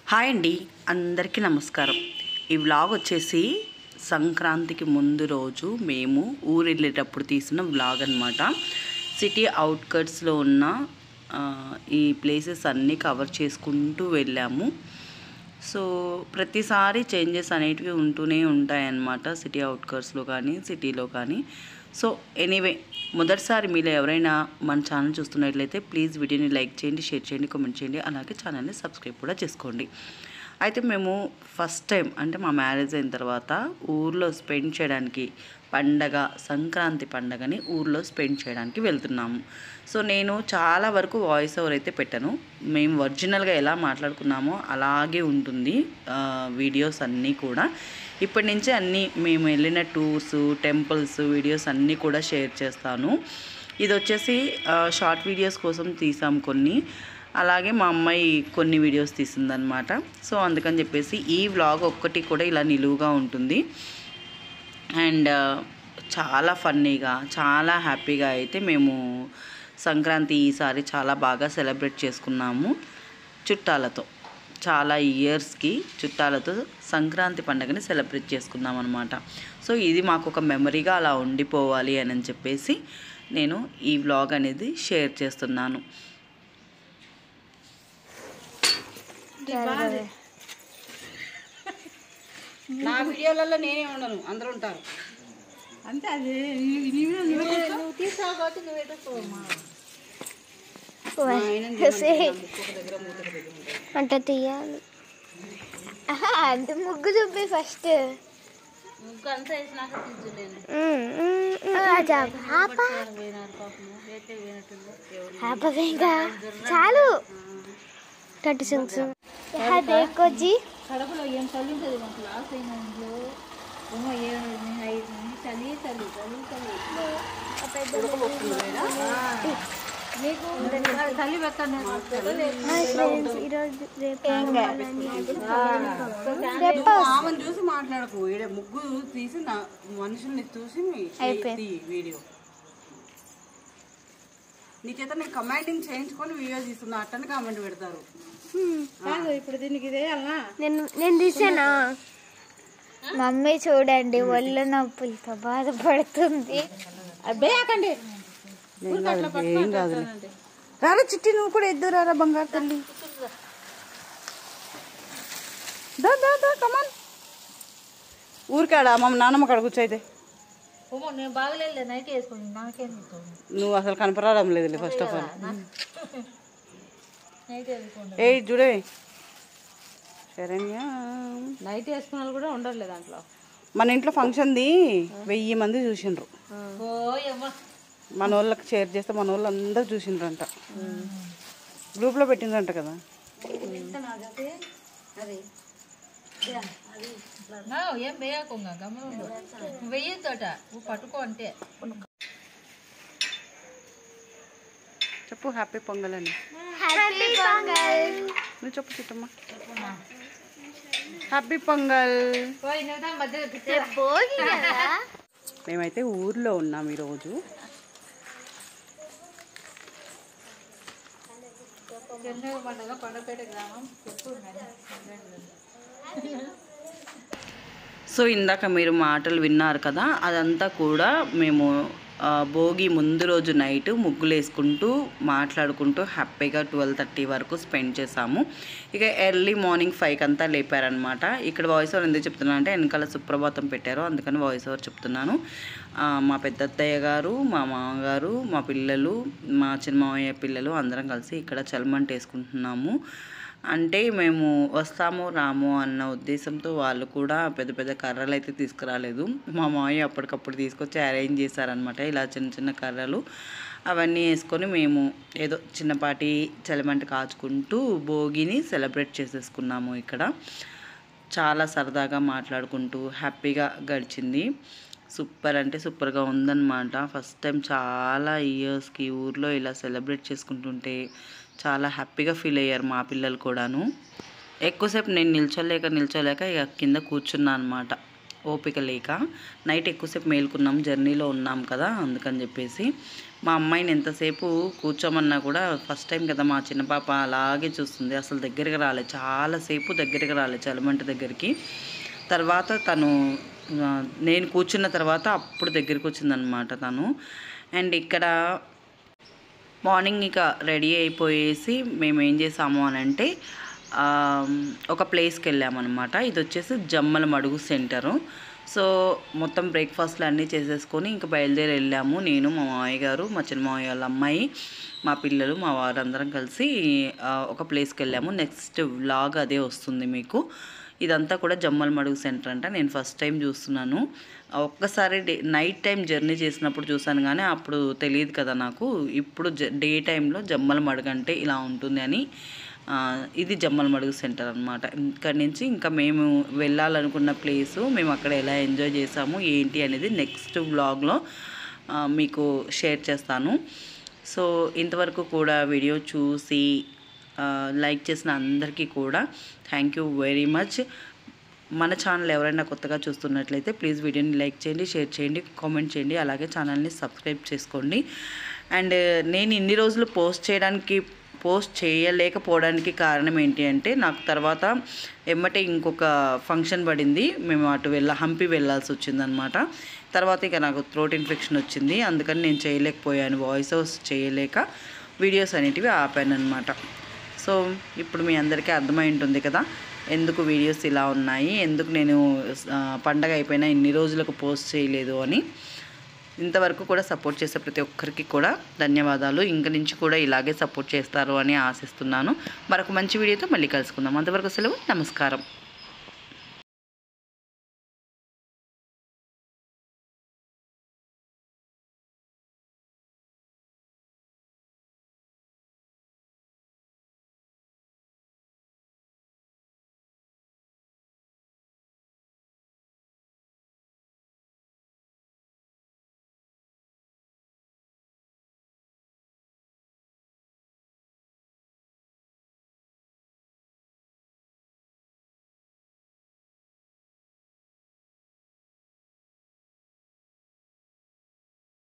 Hi అండి, అందరికీ నమస్కారం. ఈ వ్లాగ్ వచ్చేసి సంక్రాంతికి ముందు రోజు మేము ఊరు వెళ్ళేటప్పుడు తీసిన వ్లాగ్ అనమాట. సిటీ అవుట్కట్స్లో ఉన్న ఈ ప్లేసెస్ అన్నీ కవర్ చేసుకుంటూ వెళ్ళాము. సో ప్రతిసారి చేంజెస్ అనేటివి ఉంటూనే ఉంటాయన్నమాట, సిటీ అవుట్కట్స్లో కానీ సిటీలో కానీ. సో ఎనీవే, మొదటిసారి మీలో ఎవరైనా మన ఛానల్ చూస్తున్నట్లయితే ప్లీజ్ వీడియోని లైక్ చేయండి, షేర్ చేయండి, కామెంట్ చేయండి, అలాగే ఛానల్ని సబ్స్క్రైబ్ కూడా చేసుకోండి. అయితే మేము ఫస్ట్ టైం అంటే మా మ్యారేజ్ అయిన తర్వాత ఊర్లో స్పెండ్ చేయడానికి, పండగ సంక్రాంతి పండగని ఊర్లో స్పెండ్ చేయడానికి వెళ్తున్నాము. సో నేను చాలా వరకు వాయిస్ ఓవర్ అయితే పెట్టాను. మేము ఒరిజినల్గా ఎలా మాట్లాడుకున్నామో అలాగే ఉంటుంది వీడియోస్ అన్నీ కూడా. ఇప్పటి నుంచి అన్నీ మేము వెళ్ళిన టూర్స్, టెంపుల్స్ వీడియోస్ అన్నీ కూడా షేర్ చేస్తాను. ఇది వచ్చేసి షార్ట్ వీడియోస్ కోసం తీసాం కొన్ని, అలాగే మా అమ్మాయి కొన్ని వీడియోస్ తీసిందనమాట. సో అందుకని చెప్పేసి ఈ వ్లాగ్ ఒక్కటి కూడా ఇలా నిలువుగా ఉంటుంది. అండ్ చాలా ఫన్నీగా, చాలా హ్యాపీగా అయితే మేము సంక్రాంతి ఈసారి చాలా బాగా సెలబ్రేట్ చేసుకున్నాము చుట్టాలతో. చాలా ఇయర్స్కి చుట్టాలతో సంక్రాంతి పండుగని సెలబ్రేట్ చేసుకున్నాం అనమాట. సో ఇది మాకు ఒక మెమరీగా అలా ఉండిపోవాలి అని చెప్పేసి నేను ఈ వ్లాగ్ అనేది షేర్ చేస్తున్నాను. నా వీడియోలలో నేనే ఉండను, అందరూ ఉంటారు అంతే. అది అంటే తీయాలి. అంత ముగ్గు చూపి ఫస్ట్ ముగ్గు అంతా వేసినాక చాలు 36 देखो जी కడపలో ఏం చలి ఉంటుంది, మాకు లాస్ అయిన ఇంట్లో చలి చలి చలి మీకు చలి పెట్టండి. ఆమెను చూసి మాట్లాడకు, ముగ్గు తీసి మనుషుల్ని చూసి వీడియో నీ చేత నేను కమాండింగ్ చేయించుకొని వీడియో తీస్తున్నా, అట్టని కామెంట్ పెడతారు. ఇప్పుడు దీనికి ఇదే నేను తీసానా? మమ్మీ చూడండి ఒళ్ళు నొప్పులతో బాధపడుతుంది. అబ్బేకండి ఏం కాదు. రారా చిట్టి, నువ్వు కూడా ఎద్దు రారా బంగారు తల్లి. కమాన్ ఊరికాడ మా నాన్నమ్మ కాడ కూర్చోయితే. నేను బాగలేదు, నైట్ వేసుకోండి, నాకేం నువ్వు అసలు కనపరావడం లేదు ఫస్ట్ ఆఫ్ ఆల్. నైట్ వేసుకోండి. ఏ చూడే శరణ్య, నైట్ వేసుకున్న వాళ్ళు కూడా ఉండట్లేదు దాంట్లో. మన ఇంట్లో ఫంక్షన్ది 1000 మంది చూసిండ్రు. మన వాళ్ళకి షేర్ చేస్తే మన వాళ్ళు అందరు చూసిండ్రంట, గ్రూప్లో పెట్టిండ్రంట కదా. ఏం వేయకుండా గమనం వెయ్యొద్దట, నువ్వు పట్టుకో అంటే. చెప్పు హ్యాపీ పొంగల్ అని. నువ్వు చెప్పు చిట్టమ్మ, హ్యాపీ పొంగల్. మేమైతే ఊర్లో ఉన్నాం ఈరోజు. సో ఇందాక మీరు మాటలు విన్నారు కదా, అదంతా కూడా మేము భోగి ముందు రోజు నైట్ ముగ్గులు వేసుకుంటూ మాట్లాడుకుంటూ హ్యాపీగా 12:30 వరకు స్పెండ్ చేసాము. ఇక ఎర్లీ మార్నింగ్ 5కి అంతా లేపారనమాట. ఇక్కడ వాయిస్ ఓవర్ ఎందుకు చెప్తున్నాను అంటే వెనకాల సుప్రభాతం పెట్టారు, అందుకని వాయిస్ ఓవర్ చెప్తున్నాను. మా పెద్దత్తయ్య గారు, మా మామగారు, మా పిల్లలు, మా చిన్న మామయ్య పిల్లలు అందరం కలిసి ఇక్కడ చలమంట వేసుకుంటున్నాము. అంటే మేము వస్తాము రాము అన్న ఉద్దేశంతో వాళ్ళు కూడా పెద్ద పెద్ద కర్రలు అయితే తీసుకురాలేదు. మా మామయ్య అప్పటికప్పుడు తీసుకొచ్చి అరేంజ్ చేశారనమాట. ఇలా చిన్న చిన్న కర్రలు అవన్నీ వేసుకొని మేము ఏదో చిన్నపాటి చలిమంట కాచుకుంటూ భోగిని సెలబ్రేట్ చేసేసుకున్నాము. ఇక్కడ చాలా సరదాగా మాట్లాడుకుంటూ హ్యాపీగా గడిచింది. సూపర్ అంటే సూపర్గా ఉందన్నమాట. ఫస్ట్ టైం చాలా ఇయర్స్కి ఊర్లో ఇలా సెలబ్రేట్ చేసుకుంటుంటే చాలా హ్యాపీగా ఫీల్ అయ్యారు మా పిల్లలు కూడాను. ఎక్కువసేపు నేను నిల్చోలేక ఇక కింద కూర్చున్నా అనమాట, ఓపిక లేక. నైట్ ఎక్కువసేపు మేలుకున్నాం, జర్నీలో ఉన్నాం కదా, అందుకని చెప్పేసి మా అమ్మాయిని ఎంతసేపు కూర్చోమన్నా కూడా ఫస్ట్ టైం కదా మా చిన్న పాప అలాగే చూస్తుంది. అసలు దగ్గరికి రాలేదు, చాలాసేపు దగ్గరికి రాలేదు చలిమంట దగ్గరికి. తర్వాత తను నేను కూర్చున్న తర్వాత అప్పుడు దగ్గరికి వచ్చిందనమాట తను. అండ్ ఇక్కడ మార్నింగ్ ఇక రెడీ అయిపోయేసి మేము ఏం చేసాము అని అంటే ఒక ప్లేస్కి వెళ్ళామన్నమాట. ఇది వచ్చేసి జమ్మల మడుగు సెంటరు. సో మొత్తం బ్రేక్ఫాస్ట్లు అన్నీ చేసేసుకొని ఇంకా బయలుదేరి వెళ్ళాము. నేను, మా మామయ్య గారు, మా చిన్న మామయ్య వాళ్ళ అమ్మాయి, మా పిల్లలు, మా వారు అందరం కలిసి ఒక ప్లేస్కి వెళ్ళాము. నెక్స్ట్ వ్లాగ్ అదే వస్తుంది మీకు. ఇదంతా కూడా జమ్మల మడుగు సెంటర్ అంట. నేను ఫస్ట్ టైం చూస్తున్నాను. ఒక్కసారి నైట్ టైం జర్నీ చేసినప్పుడు చూసాను కానీ అప్పుడు తెలియదు కదా నాకు. ఇప్పుడు డే టైంలో జమ్మల మడుగు అంటే ఇలా ఉంటుంది అని. ఇది జమ్మల మడుగు సెంటర్ అనమాట. ఇక్కడి నుంచి ఇంకా మేము వెళ్ళాలనుకున్న ప్లేసు, మేము అక్కడ ఎలా ఎంజాయ్ చేసాము ఏంటి అనేది నెక్స్ట్ వ్లాగ్లో మీకు షేర్ చేస్తాను. సో ఇంతవరకు కూడా వీడియో చూసి లైక్ చేసిన అందరికీ కూడా థ్యాంక్ యూ వెరీ మచ్. మన ఛానల్ ఎవరైనా కొత్తగా చూస్తున్నట్లయితే ప్లీజ్ వీడియోని లైక్ చేయండి, షేర్ చేయండి, కామెంట్ చేయండి, అలాగే ఛానల్ని సబ్స్క్రైబ్ చేసుకోండి. అండ్ నేను ఇన్ని రోజులు పోస్ట్ చేయలేకపోవడానికి కారణం ఏంటి అంటే నాకు తర్వాత ఎమ్మటే ఇంకొక ఫంక్షన్ పడింది. మేము అటు హంపి వెళ్ళాల్సి వచ్చిందనమాట. తర్వాత ఇక నాకు థ్రోట్ ఇన్ఫెక్షన్ వచ్చింది. అందుకని నేను చేయలేకపోయాను, వాయిస్ ఓవర్ చేయలేక వీడియోస్ అనేటివి ఆపాను అనమాట. సో ఇప్పుడు మీ అందరికీ అర్థమై ఉంటుంది కదా ఎందుకు వీడియోస్ ఇలా ఉన్నాయి, ఎందుకు నేను పండగ అయిపోయినా ఇన్ని రోజులకు పోస్ట్ చేయలేదు అని. ఇంతవరకు కూడా సపోర్ట్ చేసే ప్రతి ఒక్కరికి కూడా ధన్యవాదాలు. ఇంక నుంచి కూడా ఇలాగే సపోర్ట్ చేస్తారు అని ఆశిస్తున్నాను. మరొక మంచి వీడియోతో మళ్ళీ కలుసుకుందాం. అంతవరకు సెలవు, నమస్కారం.